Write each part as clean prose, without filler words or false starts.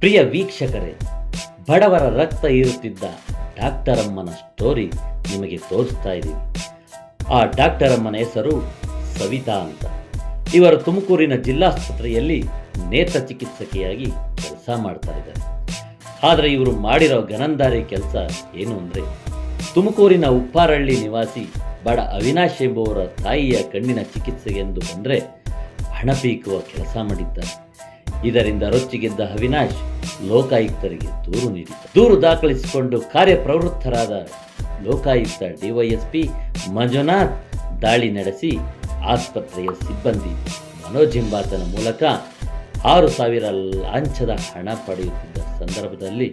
ಪ್ರಿಯ ವೀಕ್ಷಕರೇ, ಬಡವರ ರಕ್ತ ಹೀರುತ್ತಿದ್ದ ಡಾಕ್ಟರ್ ಅಮ್ಮನ ಸ್ಟೋರಿ ನಿಮಗೆ ತೋರಿಸ್ತಾ ಇದ್ದೀವಿ. ಆ ಡಾಕ್ಟರ್ ಅಮ್ಮನ ಹೆಸರು ಸವಿತಾ ಅಂತ. ಇವರು ತುಮಕೂರಿನ ಜಿಲ್ಲಾಸ್ಪತ್ರೆಯಲ್ಲಿ ನೇತ್ರ ಚಿಕಿತ್ಸಕಿಯಾಗಿ ಕೆಲಸ ಮಾಡ್ತಾ ಇದ್ದಾರೆ. ಆದರೆ ಇವರು ಮಾಡಿರೋ ಗನಂದಾರಿ ಕೆಲಸ ಏನು ಅಂದರೆ, ತುಮಕೂರಿನ ಉಪ್ಪಾರಳ್ಳಿ ನಿವಾಸಿ ಬಡ ಅವಿನಾಶ್ ಎಂಬುವರ ತಾಯಿಯ ಕಣ್ಣಿನ ಚಿಕಿತ್ಸೆಗೆಂದು ಬಂದರೆ ಹಣ ಪೀಕುವ ಕೆಲಸ ಮಾಡಿದ್ದಾರೆ. ಇದರಿಂದ ರೊಚ್ಚಿಗೆದ್ದ ಅವಿನಾಶ್ ಲೋಕಾಯುಕ್ತರಿಗೆ ದೂರು ನೀಡಿದ್ದಾರೆ. ದೂರು ದಾಖಲಿಸಿಕೊಂಡು ಕಾರ್ಯಪ್ರವೃತ್ತರಾದ ಲೋಕಾಯುಕ್ತ ಡಿವೈಎಸ್ಪಿ ಮಂಜುನಾಥ್ ದಾಳಿ ನಡೆಸಿ ಆಸ್ಪತ್ರೆಯ ಸಿಬ್ಬಂದಿ ಮನೋಜ್ ಎಂಬಾತನ ಮೂಲಕ 6,000 ಲಾಂಛದ ಹಣ ಪಡೆಯುತ್ತಿದ್ದ ಸಂದರ್ಭದಲ್ಲಿ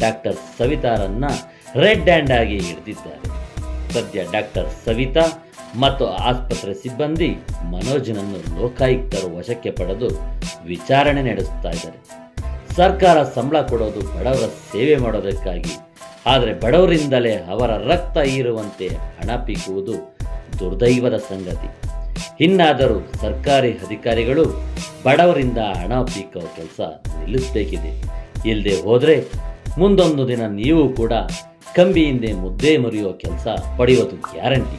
ಡಾಕ್ಟರ್ ಸವಿತಾರನ್ನ ರೆಡ್ ಹ್ಯಾಂಡ್ ಆಗಿ ಹಿಡಿದಿದ್ದಾರೆ. ಸದ್ಯ ಡಾಕ್ಟರ್ ಸವಿತಾ ಮತ್ತು ಆಸ್ಪತ್ರೆ ಸಿಬ್ಬಂದಿ ಮನೋಜ್ನನ್ನು ಲೋಕಾಯುಕ್ತರು ವಶಕ್ಕೆ ಪಡೆದು ವಿಚಾರಣೆ ನಡೆಸುತ್ತಾ ಇದ್ದಾರೆ. ಸರ್ಕಾರ ಸಂಬಳ ಕೊಡೋದು ಬಡವರ ಸೇವೆ ಮಾಡೋದಕ್ಕಾಗಿ, ಆದರೆ ಬಡವರಿಂದಲೇ ಅವರ ರಕ್ತ ಹೀರುವಂತೆ ಹಣ ಪೀಕುವುದು ದುರ್ದೈವದ ಸಂಗತಿ. ಇನ್ನಾದರೂ ಸರ್ಕಾರಿ ಅಧಿಕಾರಿಗಳು ಬಡವರಿಂದ ಹಣ ಪೀಕುವ ಕೆಲಸ ನಿಲ್ಲಿಸಬೇಕಿದೆ. ಇಲ್ಲದೆ ಹೋದರೆ ಮುಂದೊಂದು ದಿನ ನೀವು ಕೂಡ ಕಂಬಿ ಹಿಂದೆ ಮುದ್ದೆ ಮುರಿಯುವ ಕೆಲಸ ಪಡೆಯೋದು ಗ್ಯಾರಂಟಿ.